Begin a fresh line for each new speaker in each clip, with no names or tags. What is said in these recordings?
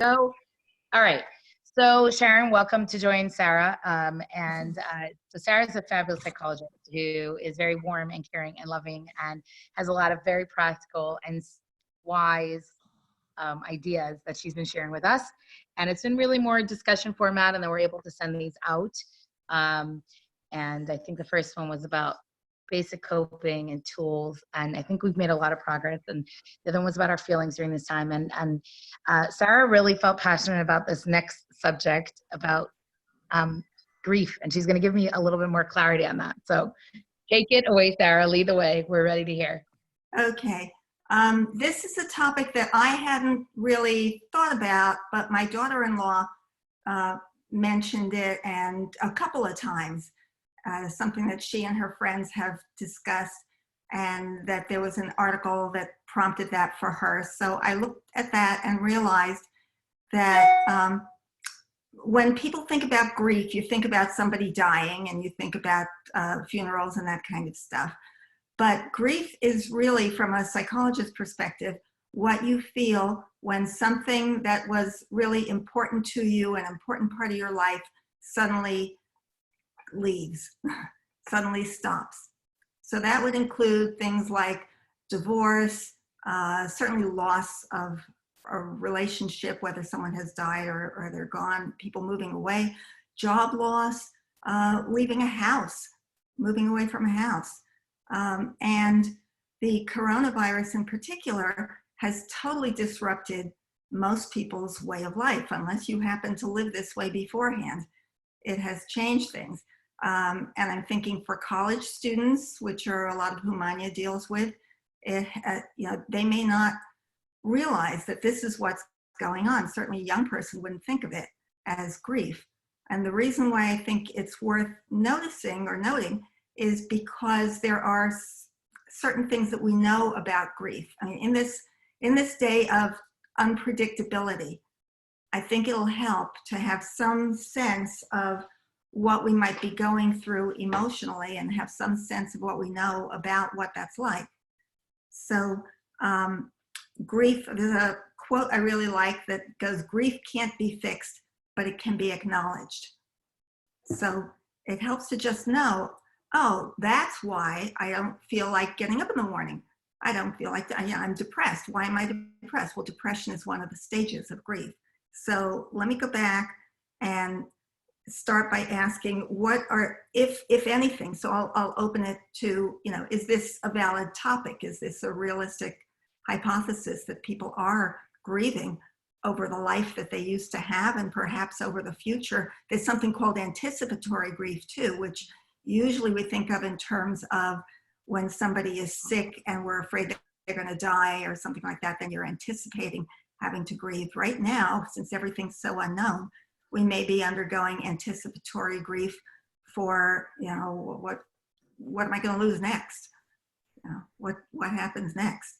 Go. All right. So Sharon, welcome to join Sarah. So Sarah is a fabulous psychologist who is very warm and caring and loving and has a lot of very practical and wise ideas that she's been sharing with us. And it's been really more discussion format, and then we're able to send these out. And I think the first one was about basic coping and tools, and I think we've made a lot of progress. And the other one was about our feelings during this time. And Sarah really felt passionate about this next subject about grief, and she's going to give me a little bit more clarity on that. So take it away, Sarah. Lead the way. We're ready to hear.
Okay. This is a topic that I hadn't really thought about, but my daughter-in-law mentioned it and a couple of times. Something that she and her friends have discussed, and that there was an article that prompted that for her. So I looked at that and realized that when people think about grief, you think about somebody dying and you think about funerals and that kind of stuff. But grief is really, from a psychologist's perspective, what you feel when something that was really important to you, an important part of your life, suddenly leaves, suddenly stops. So that would include things like divorce, certainly loss of a relationship, whether someone has died or they're gone, people moving away, job loss, leaving a house, moving away from a house. And the coronavirus in particular has totally disrupted most people's way of life, unless you happen to live this way beforehand. It has changed things. And I'm thinking for college students, which are a lot of whom Anya deals with, they may not realize that this is what's going on. Certainly a young person wouldn't think of it as grief. And the reason why I think it's worth noticing or noting is because there are certain things that we know about grief. I mean, in this day of unpredictability, I think it'll help to have some sense of what we might be going through emotionally and have some sense of what we know about what that's like. So grief, there's a quote I really like that goes, "Grief can't be fixed, but it can be acknowledged." So it helps to just know, oh, that's why I don't feel like getting up in the morning. I don't feel like I'm depressed. Why am I depressed? Well, depression is one of the stages of grief. So let me go back and start by asking what are, if anything, so I'll open it to, is this a valid topic? Is this a realistic hypothesis that people are grieving over the life that they used to have and perhaps over the future? There's something called anticipatory grief too, which usually we think of in terms of when somebody is sick and we're afraid that they're going to die or something like that, then you're anticipating having to grieve. Right now, since everything's so unknown, we may be undergoing anticipatory grief for, what am I going to lose next? What happens next?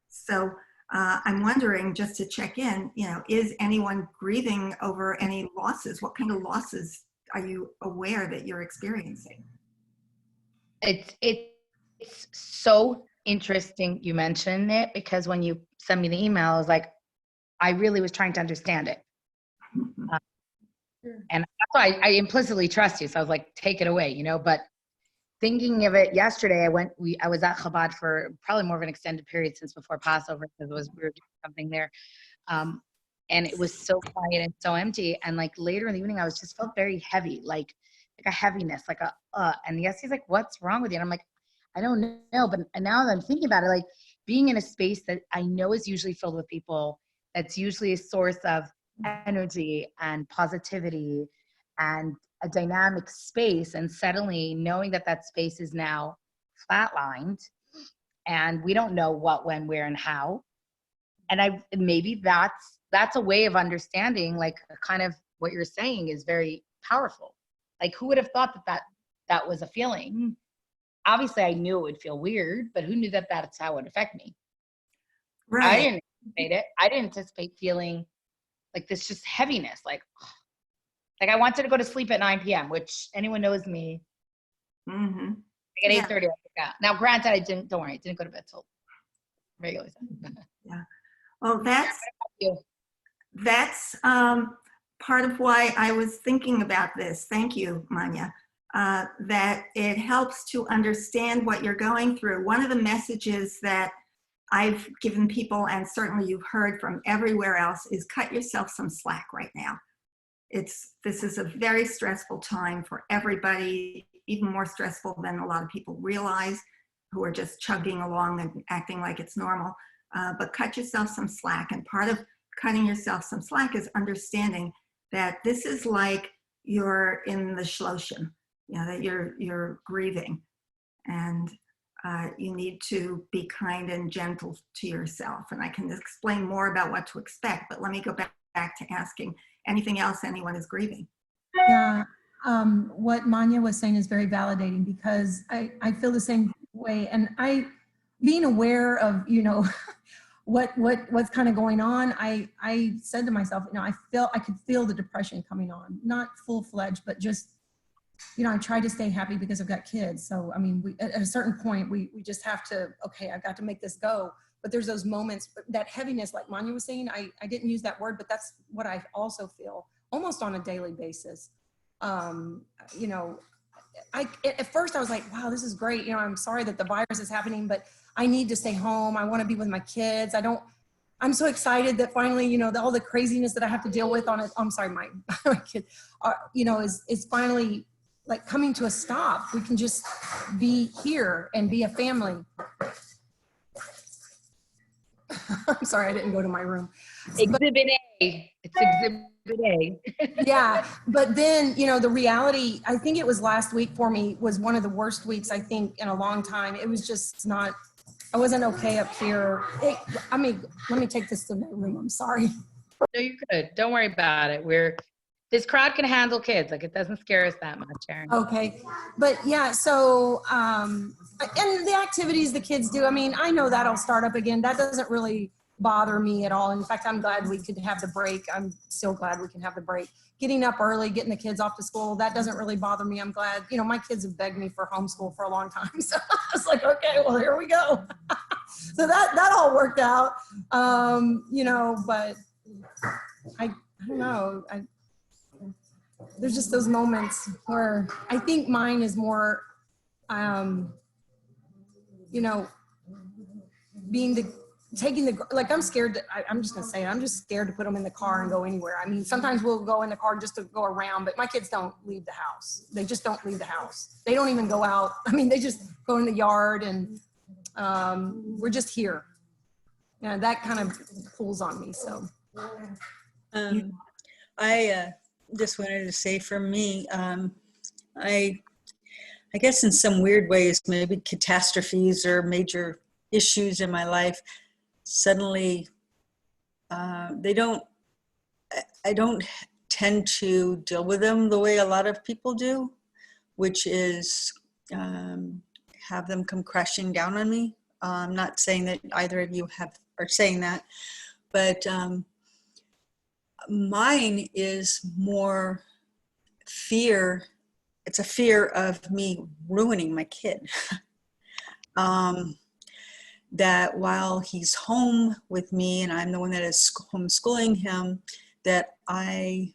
So I'm wondering, just to check in, is anyone grieving over any losses? What kind of losses are you aware that you're experiencing?
It's so interesting you mentioned it, because when you sent me the email, I was like, I really was trying to understand it. And that's why I implicitly trust you. So I was like, take it away, but thinking of it yesterday, I was at Chabad for probably more of an extended period since before Passover, because we were doing something there. And it was so quiet and so empty. And like later in the evening, I just felt very heavy, like a heaviness, and Yessi's like, what's wrong with you? And I'm like, I don't know. But now that I'm thinking about it, like being in a space that I know is usually filled with people, that's usually a source of energy and positivity and a dynamic space, and suddenly knowing that space is now flatlined and we don't know what, when, where, and how. And maybe that's a way of understanding, like kind of what you're saying is very powerful. Like who would have thought that was a feeling? Obviously I knew it would feel weird, but who knew that that's how it would affect me?
Right.
I didn't anticipate it. I didn't anticipate feeling like this just heaviness, like I wanted to go to sleep at 9 p.m., which anyone knows me.
Mm-hmm.
Like at 8:30, I forgot. Now, granted, don't worry, I didn't go to bed till regular time.
Yeah. Well, that's part of why I was thinking about this. Thank you, Manya. That it helps to understand what you're going through. One of the messages that I've given people, and certainly you've heard from everywhere else, is cut yourself some slack right now. This is a very stressful time for everybody, even more stressful than a lot of people realize, who are just chugging along and acting like it's normal. But cut yourself some slack. And part of cutting yourself some slack is understanding that this is like you're in the shloshim, you know, that you're grieving, and you need to be kind and gentle to yourself. And I can explain more about what to expect, but let me go back to asking anything else anyone is grieving.
Yeah, what Manya was saying is very validating, because I feel the same way. And being aware of, you know, what's kind of going on, I said to myself, you know, I could feel the depression coming on, not full-fledged, but just, you know, I try to stay happy because I've got kids. So, I mean, at a certain point, we just have to, okay, I've got to make this go. But there's those moments, that heaviness, like Manya was saying, I didn't use that word, but that's what I also feel almost on a daily basis. You know, at first I was like, wow, this is great. You know, I'm sorry that the virus is happening, but I need to stay home. I want to be with my kids. I'm so excited that finally, you know, all the craziness that I have to deal with I'm sorry, my kid, you know, is finally like coming to a stop. We can just be here and be a family. I'm sorry, I didn't go to my room.
Exhibit A. It's Exhibit A.
Yeah, but then, you know, the reality, I think it was last week for me, was one of the worst weeks, I think, in a long time. It was just not, I wasn't okay up here. Let me take this to my room. I'm sorry.
No, you're good. Don't worry about it. This crowd can handle kids. Like, it doesn't scare us that much, Sharon.
Okay. But yeah, so, and the activities the kids do, I mean, I know that'll start up again. That doesn't really bother me at all. In fact, I'm glad we could have the break. I'm so glad we can have the break. Getting up early, getting the kids off to school, that doesn't really bother me. I'm glad, you know, my kids have begged me for homeschool for a long time. So I was like, okay, well, here we go. So that all worked out, you know, but I don't know. There's just those moments where I think mine is more, you know, like I'm scared I'm just gonna say it, I'm just scared to put them in the car and go anywhere. I mean, sometimes we'll go in the car just to go around, but my kids don't leave the house. They just don't leave the house. They don't even go out. I mean, they just go in the yard, and we're just here. Yeah, that kind of pulls on me, so.
I just wanted to say, for me, I guess in some weird ways, maybe catastrophes or major issues in my life, suddenly I don't tend to deal with them the way a lot of people do, which is have them come crashing down on me. I'm not saying that either of you are saying that, but mine is more fear. It's a fear of me ruining my kid. That while he's home with me and I'm the one that is homeschooling him, that I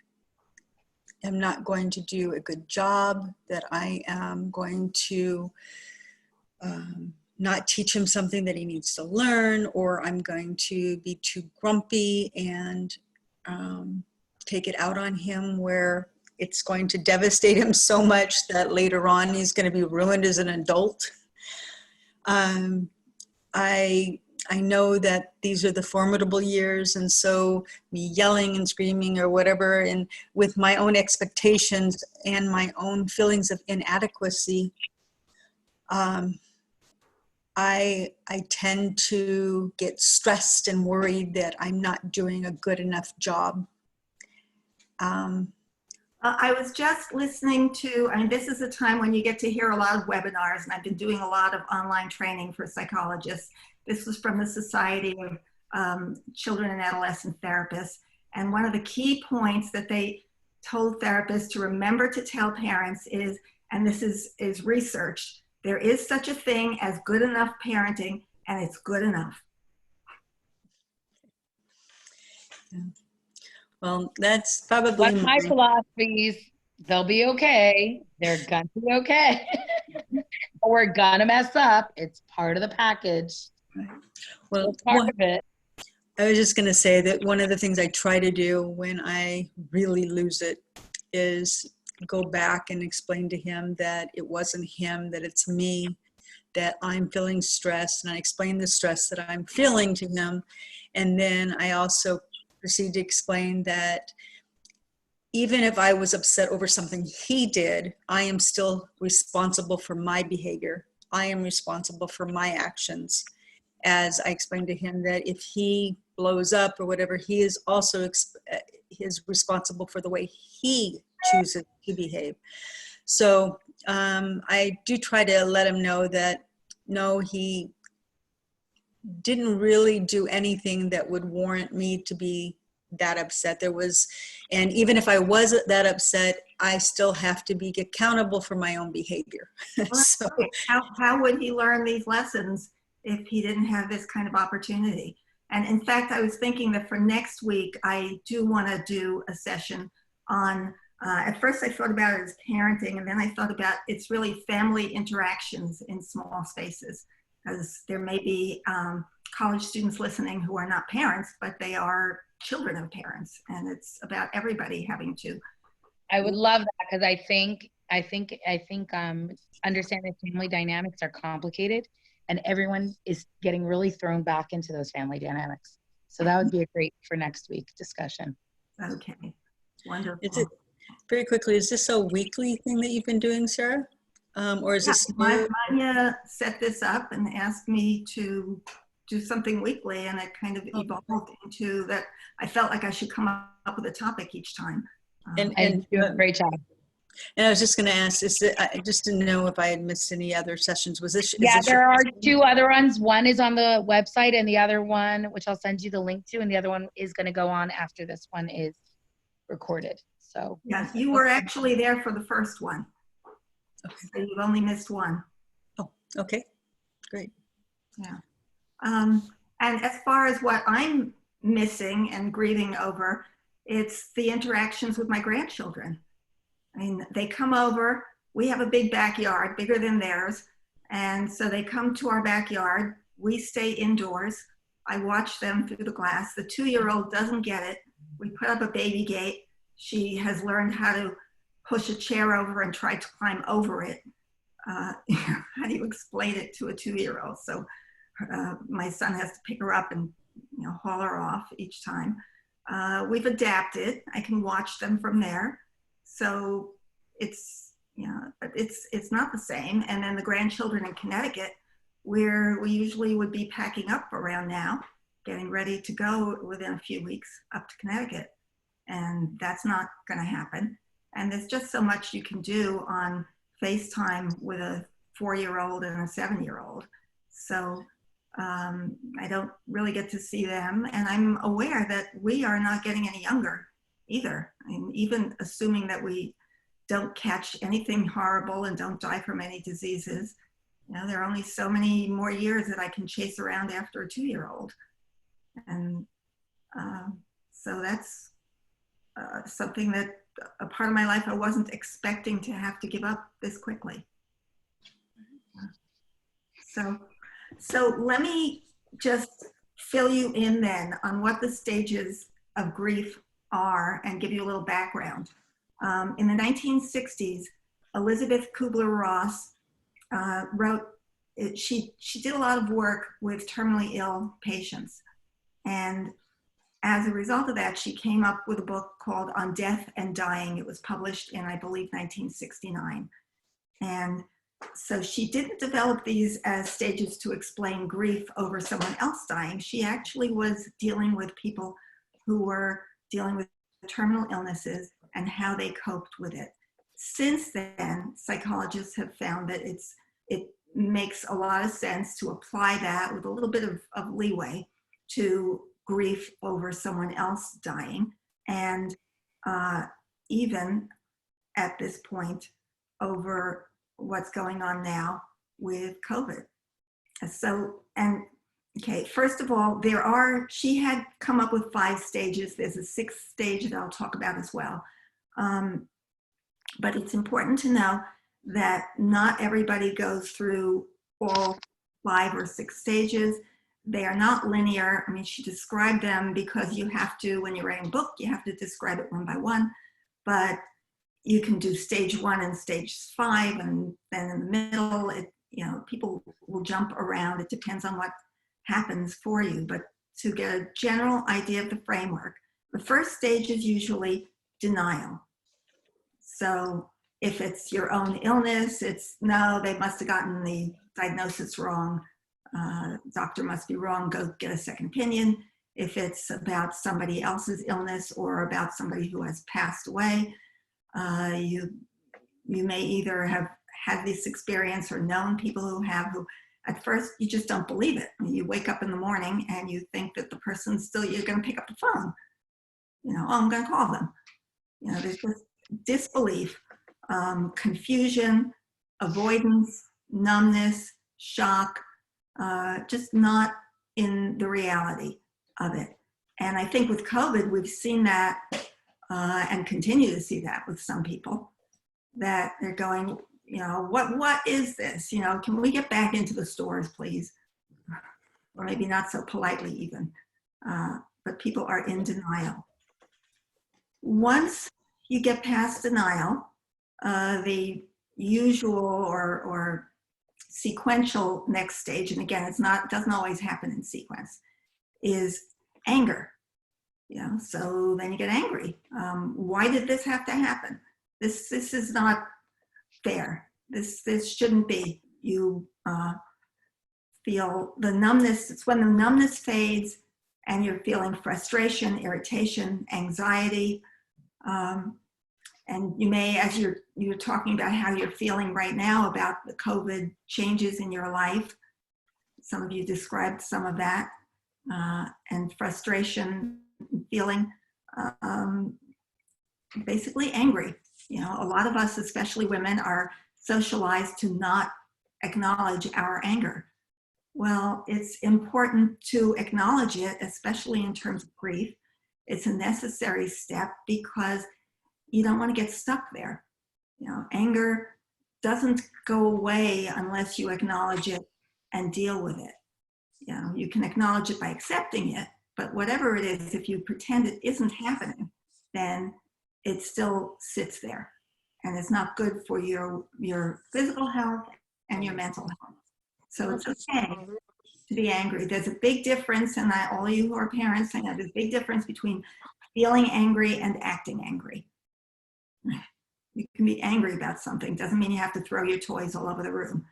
am not going to do a good job, that I am going to not teach him something that he needs to learn, or I'm going to be too grumpy and take it out on him where it's going to devastate him so much that later on he's going to be ruined as an adult. I know that these are the formidable years, and so me yelling and screaming or whatever, and with my own expectations and my own feelings of inadequacy, I tend to get stressed and worried that I'm not doing a good enough job.
I was just listening to, I mean, this is a time when you get to hear a lot of webinars, and I've been doing a lot of online training for psychologists. This was from the Society of Children and Adolescent Therapists. And one of the key points that they told therapists to remember to tell parents is, and this is researched, there is such a thing as good enough parenting, and it's good enough.
Well, that's probably
What's my
my,
philosophies? They'll be okay. They're gonna be okay. We're gonna mess up. It's part of the package.
well,
It's part of it.
I was just going to say that one of the things I try to do when I really lose it is go back and explain to him that it wasn't him, that it's me, that I'm feeling stressed, and I explain the stress that I'm feeling to him. And then I also proceed to explain that even if I was upset over something he did, I am still responsible for my behavior. I am responsible for my actions. As I explained to him that if he blows up or whatever, he is also is responsible for the way he chooses to behave. So I do try to let him know that no, he didn't really do anything that would warrant me to be that upset. And even if I wasn't that upset, I still have to be accountable for my own behavior. So
How would he learn these lessons if he didn't have this kind of opportunity? And in fact, I was thinking that for next week, I do want to do a session on, at first I thought about it as parenting, and then I thought about it's really family interactions in small spaces, because there may be college students listening who are not parents, but they are children of parents, and it's about everybody having to.
I would love that, because I think understanding family dynamics are complicated, and everyone is getting really thrown back into those family dynamics. So that would be a great for next week discussion.
Okay, wonderful.
is it, very quickly, is this a weekly thing that you've been doing, Sarah? Or is this new?
Manya set this up and asked me to do something weekly, and it kind of evolved into that. I felt like I should come up with a topic each time.
And you do a great job.
And I was just going to ask, I just didn't know if I had missed any other sessions.
There are two other ones. One is on the website, and the other one, which I'll send you the link to, and the other one is going to go on after this one is recorded. So
yes, you were actually there for the first one.
Okay.
So you've only missed one.
Oh, okay, great.
Yeah. And as far as what I'm missing and grieving over, it's the interactions with my grandchildren. I mean, they come over, we have a big backyard, bigger than theirs. And so they come to our backyard, we stay indoors. I watch them through the glass. The 2-year-old doesn't get it. We put up a baby gate. She has learned how to push a chair over and try to climb over it. How do you explain it to a 2-year-old? So my son has to pick her up and haul her off each time. We've adapted. I can watch them from there. So it's, but it's not the same. And then the grandchildren in Connecticut, where we usually would be packing up around now, getting ready to go within a few weeks up to Connecticut. And that's not going to happen. And there's just so much you can do on FaceTime with a 4-year-old and a 7-year-old. So I don't really get to see them. And I'm aware that we are not getting any younger either. I mean, even assuming that we don't catch anything horrible and don't die from any diseases, there are only so many more years that I can chase around after a 2-year-old. And so that's something that a part of my life I wasn't expecting to have to give up this quickly. So let me just fill you in then on what the stages of grief are and give you a little background. In the 1960s, Elisabeth Kubler-Ross wrote, she did a lot of work with terminally ill patients. And as a result of that, she came up with a book called On Death and Dying. It was published in, I believe, 1969. And so she didn't develop these as stages to explain grief over someone else dying. She actually was dealing with people who were dealing with terminal illnesses and how they coped with it. Since then, psychologists have found that it makes a lot of sense to apply that with a little bit of leeway to grief over someone else dying, and even at this point over what's going on now with COVID. So Okay, first of all, she had come up with 5 stages. There's a 6th stage that I'll talk about as well. But it's important to know that not everybody goes through all 5 or 6 stages. They are not linear. I mean, she described them because you have to, when you're writing a book, you have to describe it one by one. But you can do stage 1 and stage 5, and then in the middle, people will jump around. It depends on what happens for you. But to get a general idea of the framework, the first stage is usually denial. So if it's your own illness, it's no, they must have gotten the diagnosis wrong. Doctor must be wrong, go get a second opinion. If it's about somebody else's illness or about somebody who has passed away, you may either have had this experience or known people who have, who at first you just don't believe it. You wake up in the morning and you think that the person's still, you're going to pick up the phone. I'm going to call them. There's just disbelief, confusion, avoidance, numbness, shock, just not in the reality of it. And I think with COVID, we've seen that and continue to see that with some people, that they're going, what is this? Can we get back into the stores, please? Or maybe not so politely even, but people are in denial. Once you get past denial, the usual or sequential next stage, and again, it doesn't always happen in sequence, is anger. So then you get angry. Why did this have to happen? This is not fair. This shouldn't be. You feel the numbness. It's when the numbness fades and you're feeling frustration, irritation, anxiety. And you may, as you're talking about how you're feeling right now about the COVID changes in your life, some of you described some of that, and frustration, feeling basically angry. A lot of us, especially women, are socialized to not acknowledge our anger. Well, it's important to acknowledge it, especially in terms of grief. It's a necessary step because you don't want to get stuck there. Anger doesn't go away unless you acknowledge it and deal with it. You can acknowledge it by accepting it, but whatever it is, if you pretend it isn't happening, then it still sits there. And it's not good for your physical health and your mental health. So it's okay to be angry. There's a big difference, and all of you who are parents, I know there's a big difference between feeling angry and acting angry. You can be angry about something. Doesn't mean you have to throw your toys all over the room.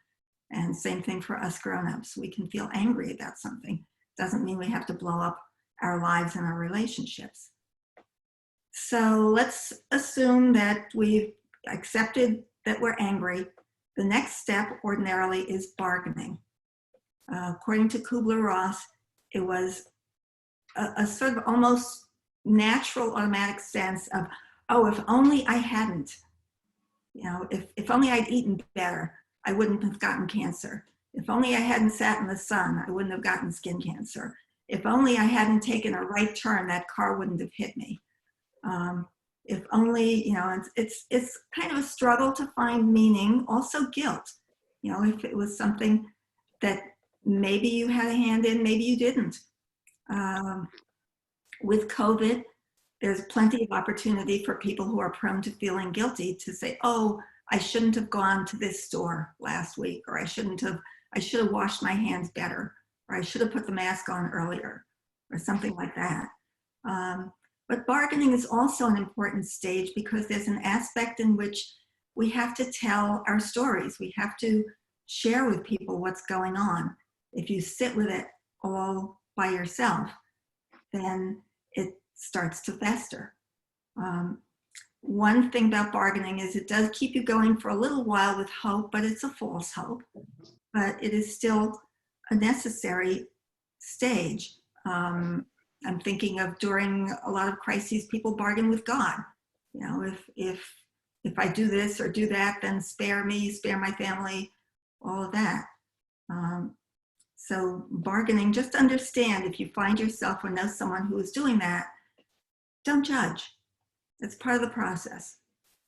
And same thing for us grown-ups. We can feel angry about something. Doesn't mean we have to blow up our lives and our relationships. So let's assume that we've accepted that we're angry. The next step ordinarily is bargaining. According to Kubler-Ross, it was a sort of almost natural, automatic sense of, oh, if only I hadn't, if only I'd eaten better, I wouldn't have gotten cancer. If only I hadn't sat in the sun, I wouldn't have gotten skin cancer. If only I hadn't taken a right turn, that car wouldn't have hit me. If only, it's kind of a struggle to find meaning, also guilt. If it was something that maybe you had a hand in, maybe you didn't. With COVID, there's plenty of opportunity for people who are prone to feeling guilty to say, oh, I shouldn't have gone to this store last week, or I should have washed my hands better, or I should have put the mask on earlier, or something like that. But bargaining is also an important stage because there's an aspect in which we have to tell our stories. We have to share with people what's going on. If you sit with it all by yourself, then it starts to fester. One thing about bargaining is it does keep you going for a little while with hope, but it's a false hope. But it is still a necessary stage. I'm thinking of during a lot of crises, people bargain with God. If I do this or do that, then spare me, spare my family, all of that. So bargaining, just understand if you find yourself or know someone who is doing that, don't judge. It's part of the process.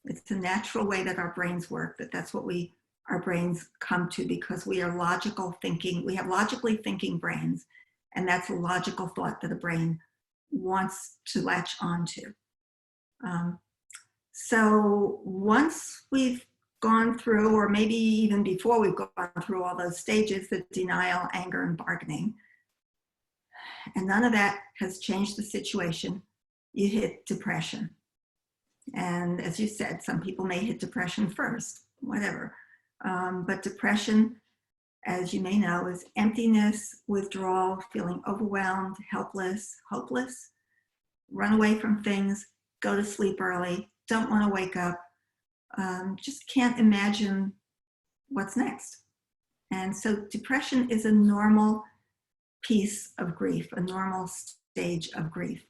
It's a natural way that our brains work, that's what our brains come to, because we are logical thinking. We have logically thinking brains, and that's a logical thought that a brain wants to latch onto. So once we've gone through, or maybe even before we've gone through all those stages, the denial, anger, and bargaining, and none of that has changed the situation, you hit depression. And as you said, some people may hit depression first, whatever. But depression, as you may know, is emptiness, withdrawal, feeling overwhelmed, helpless, hopeless, run away from things, go to sleep early, don't want to wake up, just can't imagine what's next. And so depression is a normal piece of grief, a normal stage of grief.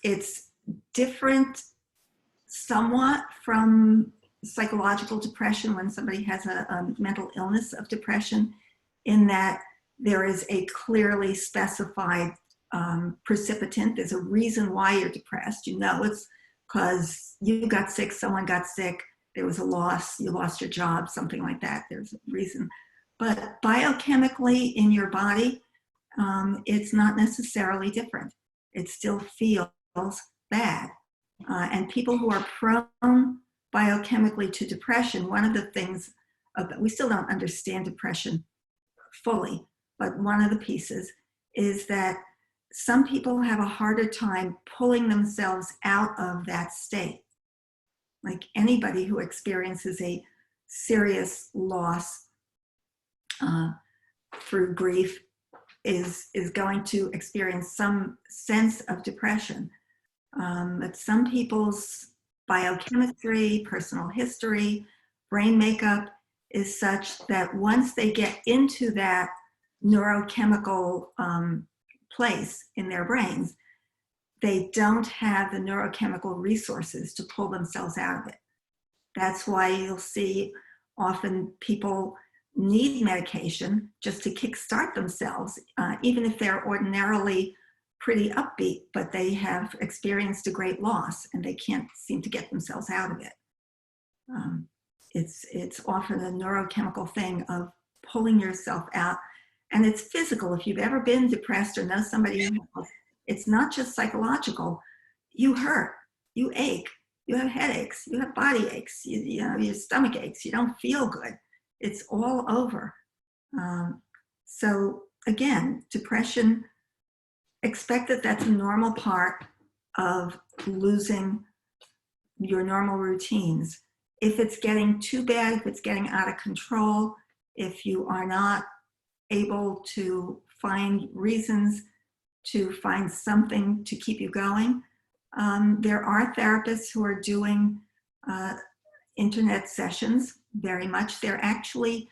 It's different somewhat from psychological depression, when somebody has a mental illness of depression, in that there is a clearly specified precipitant. There's a reason why you're depressed. You know it's because you got sick, someone got sick, there was a loss, you lost your job, something like that. There's a reason. But biochemically in your body, it's not necessarily different. It still feels bad. And people who are prone biochemically to depression, one of the things, we still don't understand depression fully, but one of the pieces is that some people have a harder time pulling themselves out of that state. Like anybody who experiences a serious loss through grief is going to experience some sense of depression. But some people's biochemistry, personal history, brain makeup is such that once they get into that neurochemical place in their brains, they don't have the neurochemical resources to pull themselves out of it. That's why you'll see often people need medication just to kickstart themselves, even if they're ordinarily pretty upbeat, but they have experienced a great loss and they can't seem to get themselves out of it. It's often a neurochemical thing of pulling yourself out, and it's physical. If you've ever been depressed or know somebody who has, it's not just psychological. You hurt, you ache, you have headaches, you have body aches, you know, your stomach aches, you don't feel good. It's all over. So again, depression, expect that that's a normal part of losing your normal routines. If it's getting too bad, if it's getting out of control, if you are not able to find reasons to find something to keep you going, there are therapists who are doing internet sessions very much. There actually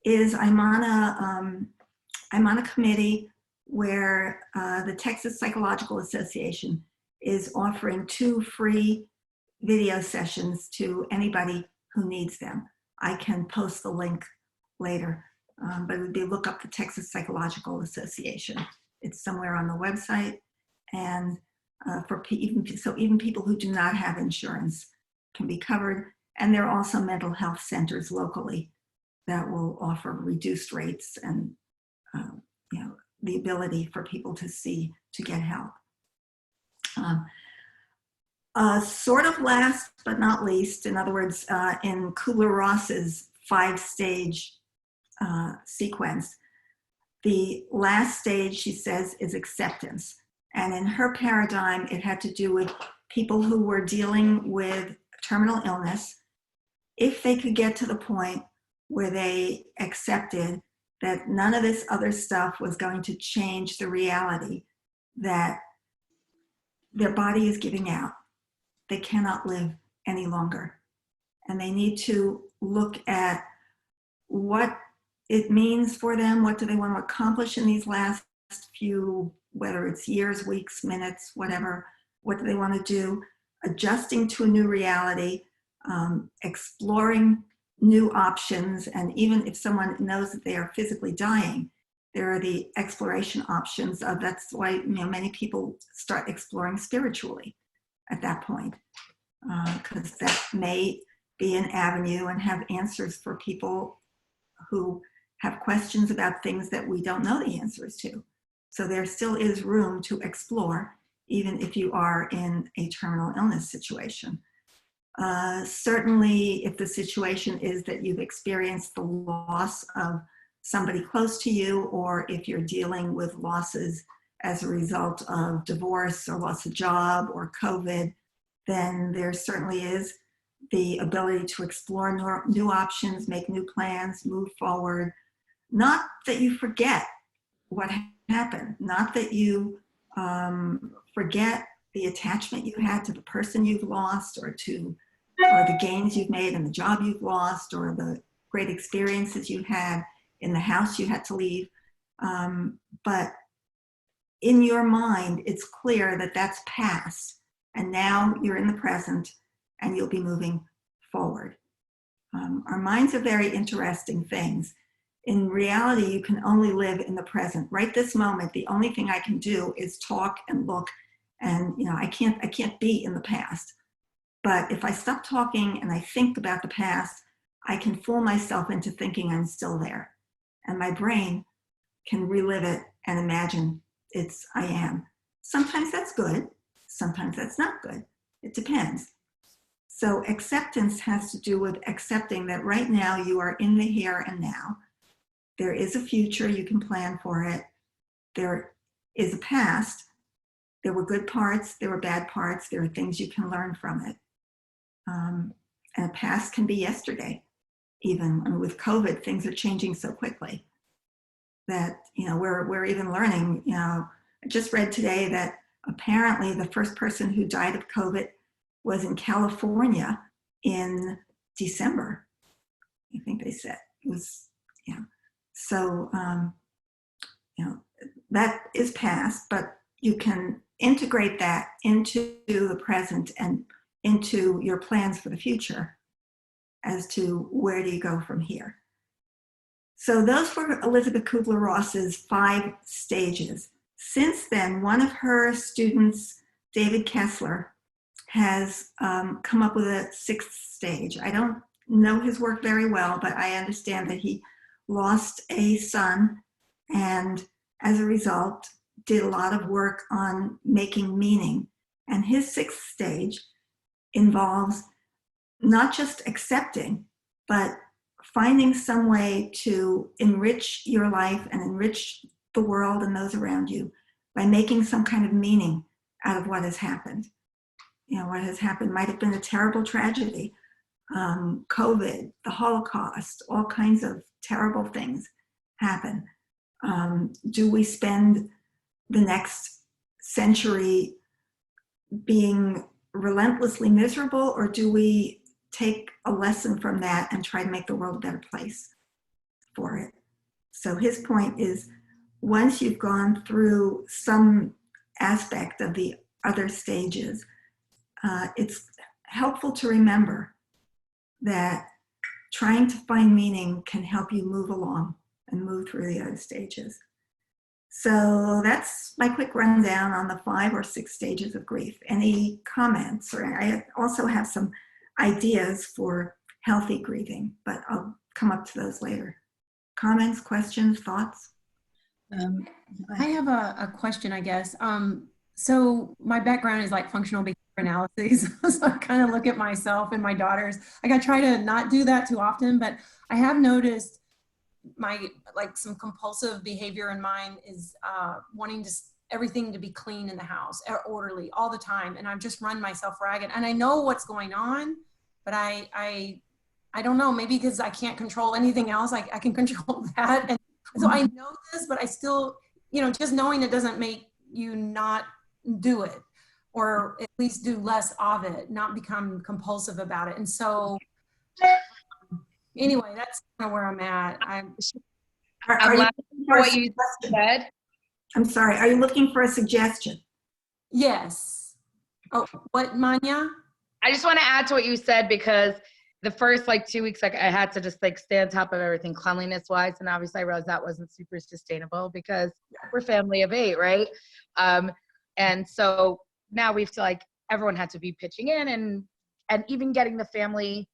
is, I'm on a committee where the Texas Psychological Association is offering 2 free video sessions to anybody who needs them. I can post the link later, but it would be look up the Texas Psychological Association. It's somewhere on the website, and even people who do not have insurance can be covered. And there are also mental health centers locally that will offer reduced rates and the ability for people to get help. Sort of last but not least, in other words, in Kubler-Ross's 5-stage sequence, the last stage, she says, is acceptance. And in her paradigm, it had to do with people who were dealing with terminal illness. If they could get to the point where they accepted that none of this other stuff was going to change the reality that their body is giving out, they cannot live any longer. And they need to look at what it means for them, what do they want to accomplish in these last few, whether it's years, weeks, minutes, whatever, what do they want to do, adjusting to a new reality, exploring new options. And even if someone knows that they are physically dying, there are the exploration options of, that's why, you know, many people start exploring spiritually at that point, because that may be an avenue and have answers for people who have questions about things that we don't know the answers to. So there still is room to explore, even if you are in a terminal illness situation. Certainly, if the situation is that you've experienced the loss of somebody close to you, or if you're dealing with losses as a result of divorce or loss of job or COVID, then there certainly is the ability to explore new options, make new plans, move forward. Not that you forget what happened, not that you forget the attachment you had to the person you've lost, or the gains you've made in the job you've lost, or the great experiences you had in the house you had to leave. But in your mind, it's clear that that's past, and now you're in the present and you'll be moving forward. Our minds are very interesting things. In reality, you can only live in the present. Right this moment, the only thing I can do is talk and look, and you know, I can't be in the past. But if I stop talking and I think about the past, I can fool myself into thinking I'm still there. And my brain can relive it and imagine I am. Sometimes that's good, sometimes that's not good. It depends. So acceptance has to do with accepting that right now you are in the here and now. There is a future, you can plan for it. There is a past. There were good parts, there were bad parts, there are things you can learn from it. And a past can be yesterday, even. I mean, with COVID, things are changing so quickly that, you know, we're even learning, you know, I just read today that apparently the first person who died of COVID was in California in December. I think they said it was, yeah. So, you know, that is past, but you can integrate that into the present and into your plans for the future as to where do you go from here. So those were Elisabeth Kubler-Ross's 5 stages. Since then, one of her students, David Kessler, has come up with a 6th stage. I don't know his work very well, but I understand that he lost a son and as a result did a lot of work on making meaning. And his 6th stage involves not just accepting, but finding some way to enrich your life and enrich the world and those around you by making some kind of meaning out of what has happened. You know, what has happened might have been a terrible tragedy, COVID, the Holocaust, all kinds of terrible things happen. Do we spend the next century being relentlessly miserable, or do we take a lesson from that and try to make the world a better place for it? So his point is, once you've gone through some aspect of the other stages, it's helpful to remember that trying to find meaning can help you move along and move through the other stages. So that's my quick rundown on the 5 or 6 stages of grief. Any comments? Or I also have some ideas for healthy grieving, but I'll come up to those later. Comments, questions, thoughts?
I have a question, I guess. So my background is like functional behavior analysis. So I kind of look at myself and my daughters. Like I try to not do that too often, but I have noticed some compulsive behavior in mine is wanting everything to be clean in the house, orderly all the time. And I've just run myself ragged. And I know what's going on, but I don't know, maybe because I can't control anything else, I can control that. And so I know this, but I still, just knowing it doesn't make you not do it, or at least do less of it, not become compulsive about it. And so anyway, that's kind of where I'm at.
I'm glad for what you said.
I'm sorry, are you looking for a suggestion?
Yes. Oh, what, Manya?
I just want to add to what you said, because the first like 2 weeks, like I had to just like stay on top of everything cleanliness wise. And obviously I realized that wasn't super sustainable because we're family of 8, right? And so now we have to like, everyone had to be pitching in and even getting the family,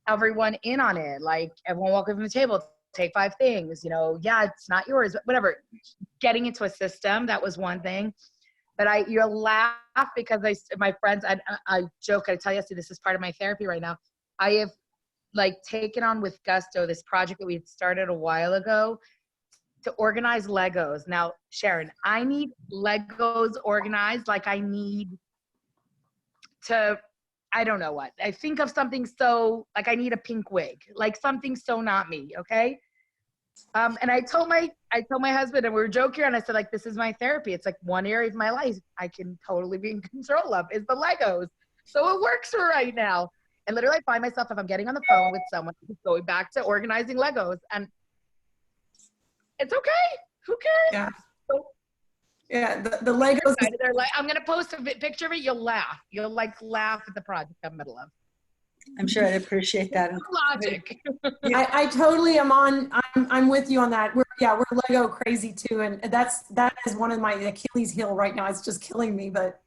everyone in on it. Like everyone walk away from the table, take 5 things, you know, yeah, it's not yours, whatever. Getting into a system, that was one thing. But you'll laugh because my friends, I joke, I tell you, this is part of my therapy right now. I have like taken on with gusto this project that we had started a while ago to organize Legos. Now, Sharon, I need Legos organized like I need to, I don't know what. I think of something so, like I need a pink wig, like something so not me, okay? And I told my husband, and we were joking around, I said, like, this is my therapy. It's like one area of my life I can totally be in control of is the Legos. So it works for right now. And literally I find myself, if I'm getting on the phone with someone, just going back to organizing Legos, and it's okay. Who cares?
Yeah.
So,
Yeah, the Legos.
they're like, I'm going to post a picture of it. You'll laugh. You'll like laugh at the project I'm in the middle of.
I'm sure I'd appreciate that.
Logic.
I totally am I'm with you on that. We're Lego crazy too, and that is one of my Achilles heel right now. It's just killing me, but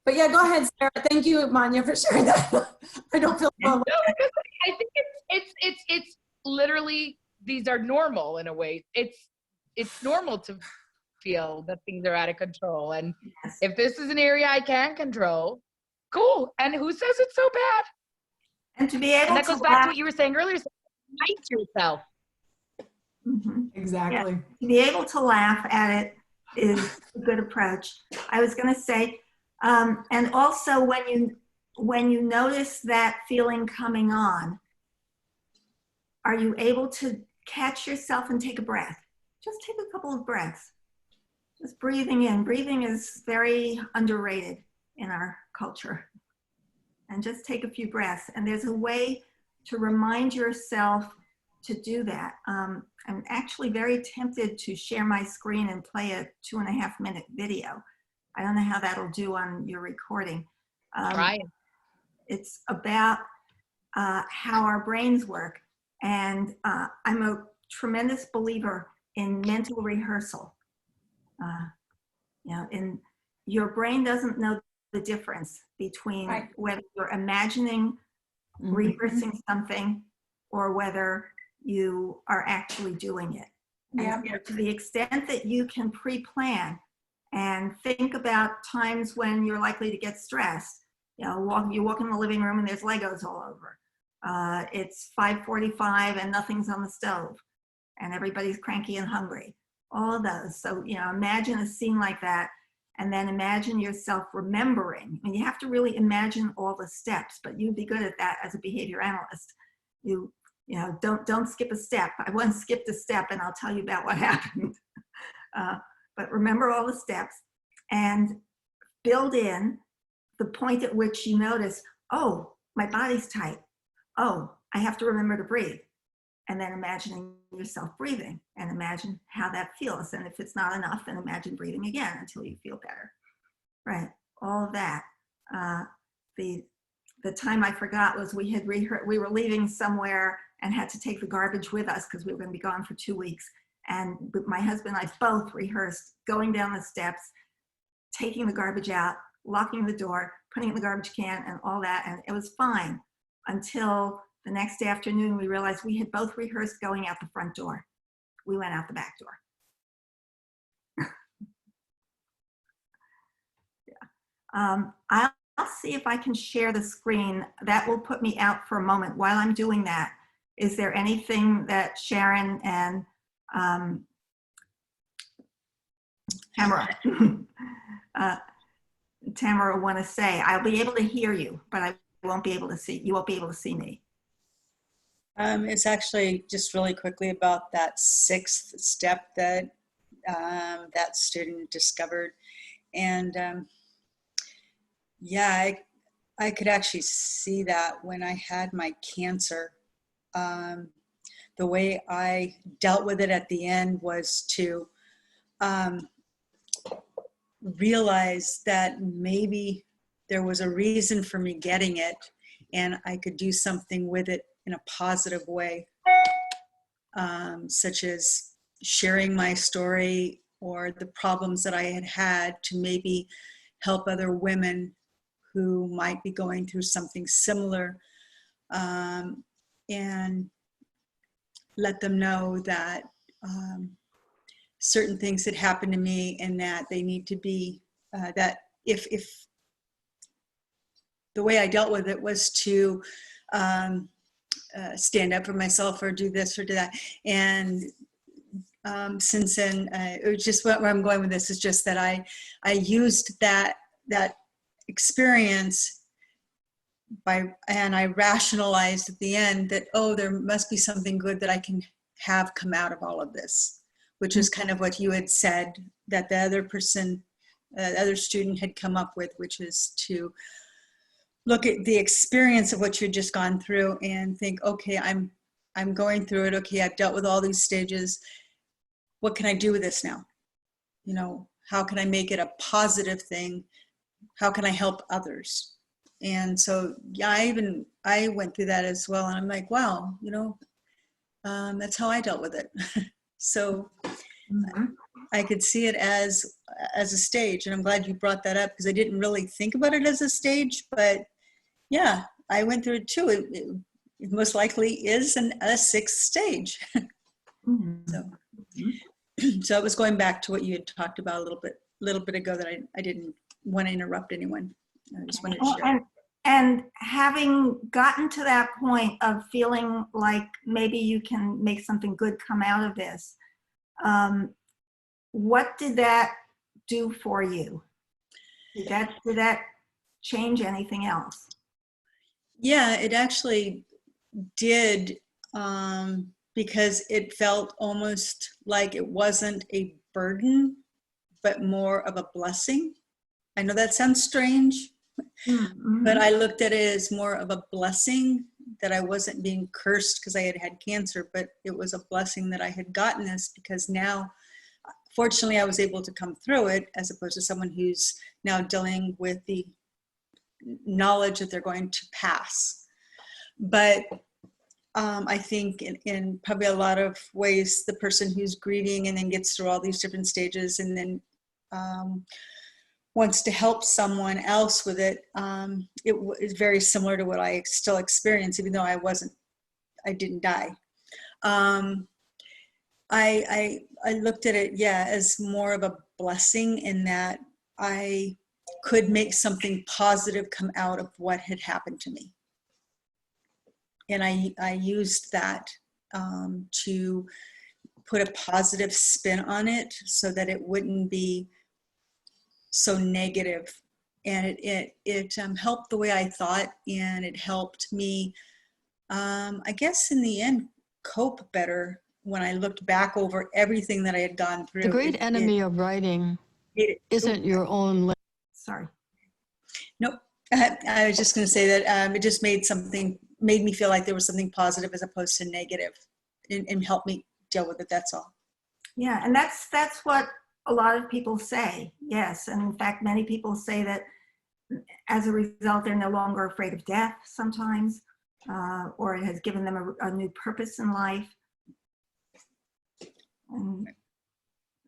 yeah, go ahead, Sarah. Thank you, Manya, for sharing that. I don't feel well.
No, I think it's literally, these are normal in a way. It's normal to feel that things are out of control, and if this is an area I can control, cool. And who says it's so bad?
And to be able
And that
to
goes back to what you were saying earlier. Nice to yourself.
Exactly.
Yeah. To be able to laugh at it is a good approach. I was going to say, and also when you notice that feeling coming on, are you able to catch yourself and take a breath? Just take a couple of breaths. Just breathing in. Breathing is very underrated in our culture. And just take a few breaths. And there's a way to remind yourself to do that. I'm actually very tempted to share my screen and play a 2.5-minute video. I don't know how that'll do on your recording.
Try it.
It's about how our brains work. And I'm a tremendous believer in mental rehearsal. Your brain doesn't know the difference between whether you're imagining rehearsing something or whether you are actually doing it.
Yeah.
And to the extent that you can pre-plan and think about times when you're likely to get stressed, you walk in the living room and there's Legos all over. It's 5:45 and nothing's on the stove and everybody's cranky and hungry. All of those. So, imagine a scene like that. And then imagine yourself remembering. I mean, you have to really imagine all the steps, but you'd be good at that as a behavior analyst. Don't skip a step. I once skipped a step, and I'll tell you about what happened. But remember all the steps and build in the point at which you notice, oh, my body's tight. Oh, I have to remember to breathe. And then imagining yourself breathing and imagine how that feels. And if it's not enough, then imagine breathing again until you feel better. Right, all of that. The time I forgot was we were leaving somewhere and had to take the garbage with us because we were going to be gone for 2 weeks. And my husband and I both rehearsed going down the steps, taking the garbage out, locking the door, putting it in the garbage can and all that. And it was fine until the next afternoon, we realized we had both rehearsed going out the front door. We went out the back door. I'll see if I can share the screen. That will put me out for a moment. While I'm doing that, is there anything that Sharon and Tamara want to say? I'll be able to hear you, but I won't be able to see. You won't be able to see me.
It's actually just really quickly about that 6th step that that student discovered. And I could actually see that when I had my cancer. The way I dealt with it at the end was to realize that maybe there was a reason for me getting it, and I could do something with it in a positive way, such as sharing my story or the problems that I had had to maybe help other women who might be going through something similar, and let them know that certain things had happened to me and that they need to be, that if the way I dealt with it was to stand up for myself or do this or do that. And since then, it was just where I'm going with this is just that I used that experience and I rationalized at the end that, oh, there must be something good that I can have come out of all of this, which is kind of what you had said that the other person, the other student had come up with, which is to look at the experience of what you'd just gone through and think, okay, I'm going through it. Okay, I've dealt with all these stages. What can I do with this now? You know, how can I make it a positive thing? How can I help others? And so, yeah, I went through that as well. And I'm like, wow, you know, that's how I dealt with it. So I could see it as a stage. And I'm glad you brought that up because I didn't really think about it as a stage, but yeah, I went through it too. It most likely is a sixth stage. So I was going back to what you had talked about a little bit ago that I didn't want to interrupt anyone. I just wanted to share.
And having gotten to that point of feeling like maybe you can make something good come out of this, what did that do for you? Did that change anything else?
Yeah, it actually did, because it felt almost like it wasn't a burden, but more of a blessing. I know that sounds strange, but I looked at it as more of a blessing, that I wasn't being cursed because I had had cancer, but it was a blessing that I had gotten this, because now, fortunately, I was able to come through it, as opposed to someone who's now dealing with the knowledge that they're going to pass. But I think in probably a lot of ways, the person who's grieving and then gets through all these different stages and then wants to help someone else with it, it is very similar to what I still experience, even though I didn't die. I looked at it, yeah, as more of a blessing in that I could make something positive come out of what had happened to me. And I used that to put a positive spin on it so that it wouldn't be so negative. And it helped the way I thought, and it helped me, I guess in the end, cope better when I looked back over everything that I had gone through.
The great enemy of writing isn't your own.
Sorry.
Nope. I was just going to say that it just made me feel like there was something positive as opposed to negative, and helped me deal with it. That's all.
Yeah, and that's what a lot of people say. Yes, and in fact, many people say that as a result, they're no longer afraid of death sometimes, or it has given them a new purpose in life. And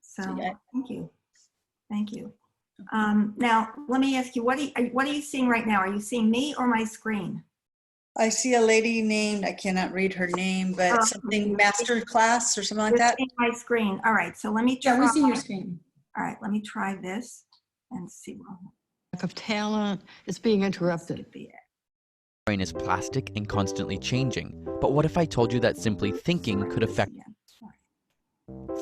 so,
yeah.
Thank you. Now, let me ask you, what are you seeing right now? Are you seeing me or my screen?
I see a lady named, I cannot read her name, but something master class or something like that.
Seeing my screen. All right, so let me try.
Yeah, we see your screen.
All right, let me try this and see.
Lack of talent is being interrupted.
Brain is plastic and constantly changing. But what if I told you that simply thinking could affect...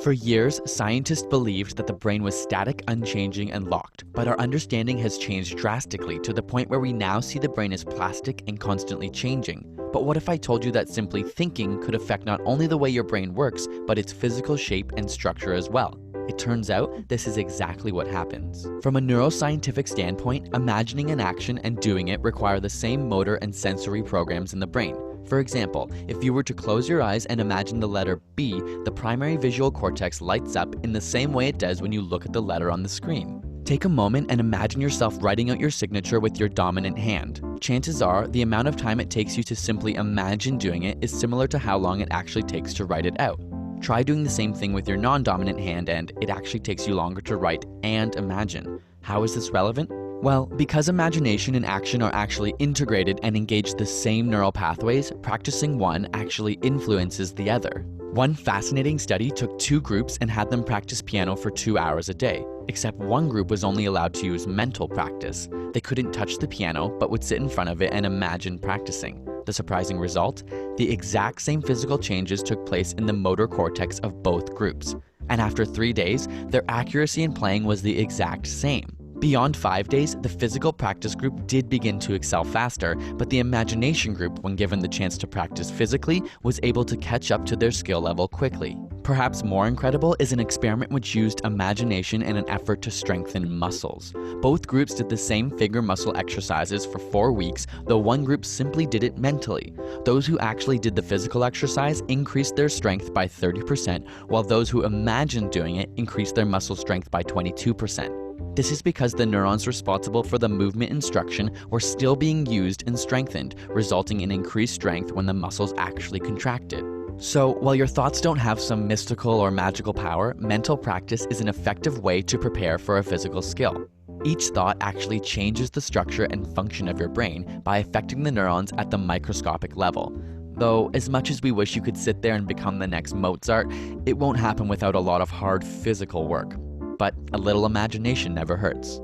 For years, scientists believed that the brain was static, unchanging, and locked, but our understanding has changed drastically to the point where we now see the brain as plastic and constantly changing. But what if I told you that simply thinking could affect not only the way your brain works, but its physical shape and structure as well? It turns out this is exactly what happens. From a neuroscientific standpoint, imagining an action and doing it require the same motor and sensory programs in the brain. For example, if you were to close your eyes and imagine the letter B, the primary visual cortex lights up in the same way it does when you look at the letter on the screen. Take a moment and imagine yourself writing out your signature with your dominant hand. Chances are, the amount of time it takes you to simply imagine doing it is similar to how long it actually takes to write it out. Try doing the same thing with your non-dominant hand and it actually takes you longer to write and imagine. How is this relevant? Well, because imagination and action are actually integrated and engage the same neural pathways, practicing one actually influences the other. One fascinating study took 2 groups and had them practice piano for 2 hours a day, except one group was only allowed to use mental practice. They couldn't touch the piano, but would sit in front of it and imagine practicing. The surprising result? The exact same physical changes took place in the motor cortex of both groups. And after 3 days, their accuracy in playing was the exact same. Beyond 5 days, the physical practice group did begin to excel faster, but the imagination group, when given the chance to practice physically, was able to catch up to their skill level quickly. Perhaps more incredible is an experiment which used imagination in an effort to strengthen muscles. Both groups did the same figure muscle exercises for 4 weeks, though one group simply did it mentally. Those who actually did the physical exercise increased their strength by 30%, while those who imagined doing it increased their muscle strength by 22%. This is because the neurons responsible for the movement instruction were still being used and strengthened, resulting in increased strength when the muscles actually contracted. So, while your thoughts don't have some mystical or magical power, mental practice is an effective way to prepare for a physical skill. Each thought actually changes the structure and function of your brain by affecting the neurons at the microscopic level. Though, as much as we wish you could sit there and become the next Mozart, it won't happen without a lot of hard physical work. But a little imagination never hurts.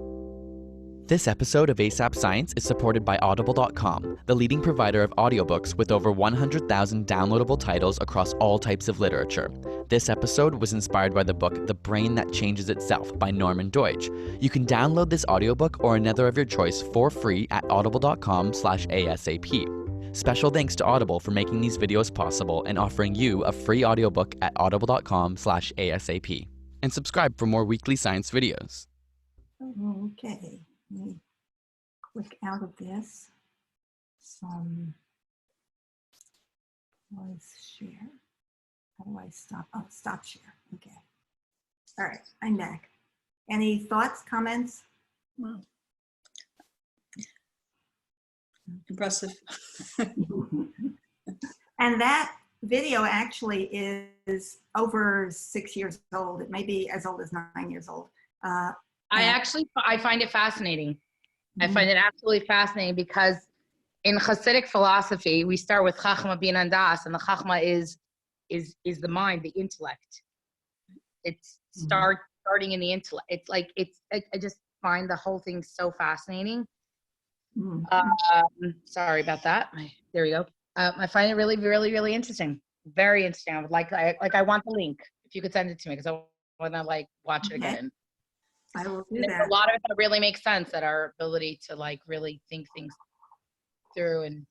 This episode of ASAP Science is supported by Audible.com, the leading provider of audiobooks with over 100,000 downloadable titles across all types of literature. This episode was inspired by the book The Brain That Changes Itself by Norman Deutsch. You can download this audiobook or another of your choice for free at audible.com/ASAP. Special thanks to Audible for making these videos possible and offering you a free audiobook at audible.com/ASAP. And subscribe for more weekly science videos.
Okay, let me click out of this. Let's share. How do I stop? Oh, stop share. Okay. All right, I'm back. Any thoughts, comments?
Wow. Impressive.
And that video actually is over 6 years old. It may be as old as 9 years old.
I find it fascinating. I find it absolutely fascinating because in Hasidic philosophy, we start with Chachma Bin Das, and the Chachma is the mind, the intellect. It's starting in the intellect. It's like I just find the whole thing so fascinating. Sorry about that. There we go. I find it really, really, really interesting. Very interesting. I would I want the link if you could send it to me because I want to watch it again.
I will do
There's
that.
a lot of it that really makes sense, that our ability to really think things through and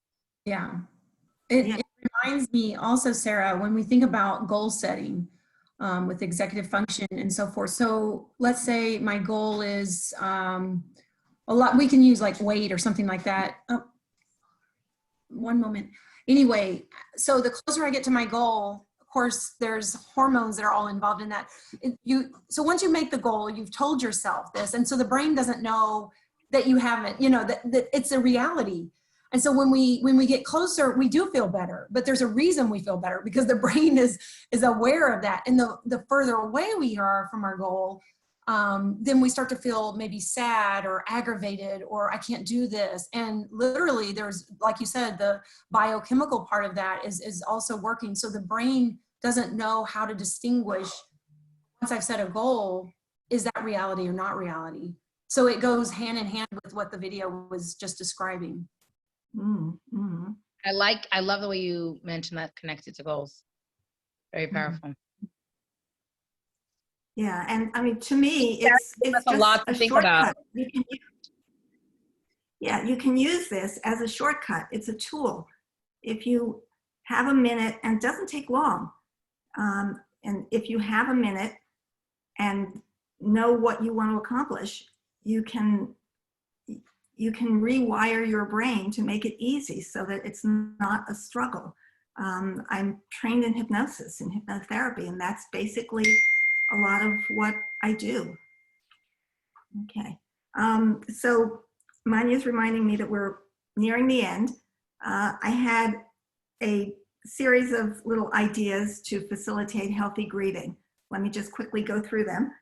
It reminds me also, Sarah, when we think about goal setting with executive function and so forth. So let's say my goal is a lot. We can use weight or something like that. Oh, one moment. Anyway, so the closer I get to my goal, of course, there's hormones that are all involved in that. So once you make the goal, you've told yourself this. And so the brain doesn't know that you haven't, that it's a reality. And so when we get closer, we do feel better, but there's a reason we feel better because the brain is aware of that. And the further away we are from our goal, then we start to feel maybe sad or aggravated, or I can't do this. And literally there's, like you said, the biochemical part of that is also working. So the brain doesn't know how to distinguish, once I've set a goal, is that reality or not reality? So it goes hand in hand with what the video was just describing.
Mm-hmm.
I love the way you mentioned that connected to goals. Very powerful.
Yeah, and I mean, to me, it's just
a lot to think
shortcut.
about.
You can use this as a shortcut. It's a tool. If you have a minute, and it doesn't take long, and if you have a minute and know what you want to accomplish, you can rewire your brain to make it easy so that it's not a struggle. I'm trained in hypnosis and hypnotherapy, and that's basically a lot of what I do. Okay. So Manya's reminding me that we're nearing the end. I had a series of little ideas to facilitate healthy grieving. Let me just quickly go through them.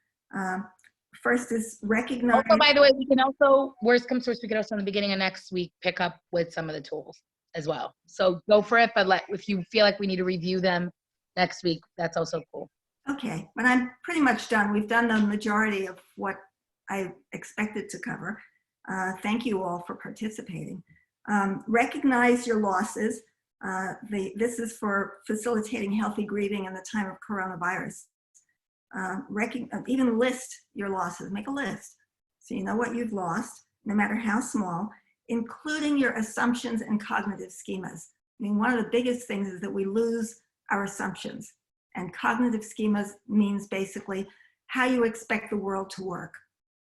First is recognize.
Also, by the way, we can also, worst comes to worst, we could also in the beginning of next week pick up with some of the tools as well. So go for it, but if you feel like we need to review them next week, that's also cool.
Okay, but I'm pretty much done. We've done the majority of what I expected to cover. Thank you all for participating. Recognize your losses. This is for facilitating healthy grieving in the time of coronavirus. Even list your losses, make a list. So you know what you've lost, no matter how small, including your assumptions and cognitive schemas. I mean, one of the biggest things is that we lose our assumptions. And cognitive schemas means basically how you expect the world to work,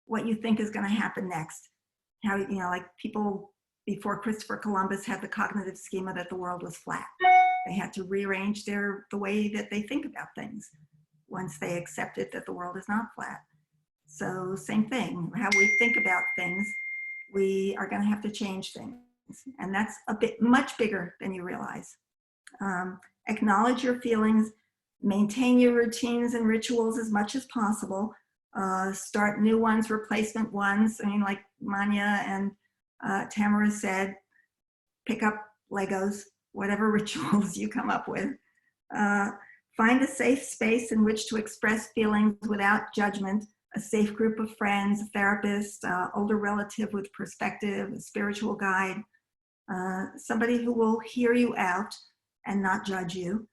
what you think is going to happen next. How, you know, like people before Christopher Columbus had the cognitive schema that the world was flat. They had to rearrange the way that they think about things once they accepted that the world is not flat. So same thing, how we think about things, we are going to have to change things. And that's much bigger than you realize. Acknowledge your feelings, maintain your routines and rituals as much as possible. Start new ones, replacement ones. I mean, like Manya and Tamara said, pick up Legos, whatever rituals you come up with. Find a safe space in which to express feelings without judgment, a safe group of friends, a therapist, older relative with perspective, a spiritual guide, somebody who will hear you out and not judge you.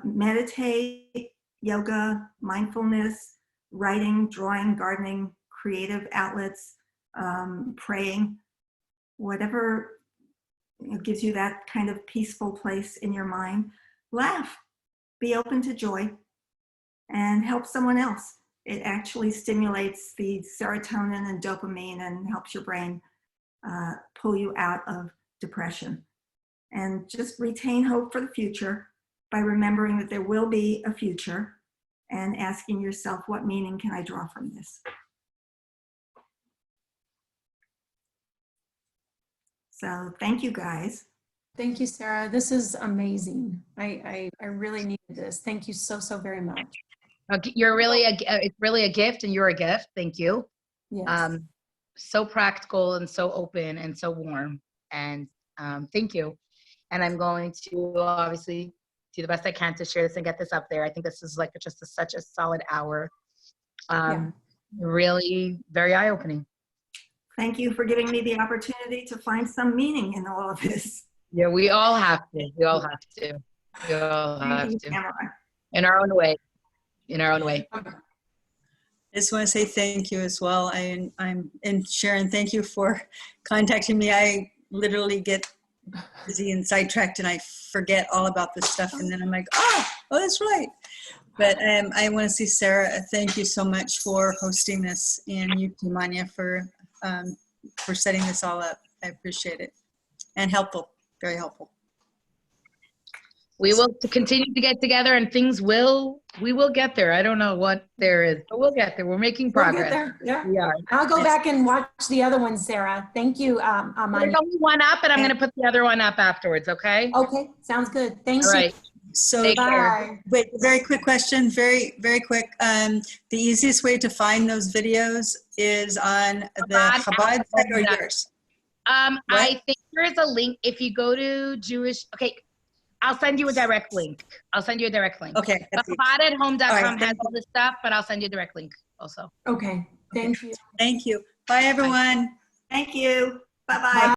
Meditate, yoga, mindfulness, writing, drawing, gardening, creative outlets, praying, whatever gives you that kind of peaceful place in your mind. Laugh, be open to joy, and help someone else. It actually stimulates the serotonin and dopamine and helps your brain pull you out of depression. And just retain hope for the future by remembering that there will be a future and asking yourself, what meaning can I draw from this? So thank you guys.
Thank you, Sarah. This is amazing. I really needed this. Thank you so, so very much.
You're really, it's really a gift, and you're a gift. Thank you.
Yes.
So practical and so open and so warm. And thank you. And I'm going to obviously do the best I can to share this and get this up there. I think this is like just such a solid hour. Really very eye-opening.
Thank you for giving me the opportunity to find some meaning in all of this.
Yeah, we all have to. We all have to. We all have to.
Tamara.
In our own way. In our own way.
I just want to say thank you as well. And Sharon, thank you for contacting me. I literally get busy and sidetracked and I forget all about this stuff. And then I'm like, oh, that's right. But I want to say, Sarah, thank you so much for hosting this, and you too, Manya, for setting this all up. I appreciate it. And helpful, very helpful.
We will continue to get together, and we will get there. I don't know what there is, but we'll get there. We're making progress.
We'll get there. Yeah.
We are.
I'll go back and watch the other one, Sarah. Thank you, Manya.
There's only one up, and I'm going to put the other one up afterwards, okay?
Okay, sounds good. Thank you.
All right.
So,
Take care.
wait, very quick question, very, very quick. The easiest way to find those videos is on the Chabad site or yours?
I think there's a link. If you go to Jewish, okay, I'll send you a direct link.
Okay.
Chabad@home.com has all this stuff, but I'll send you a direct link also.
Okay, thank you.
Thank you. Bye, everyone.
Thank you. Bye-bye.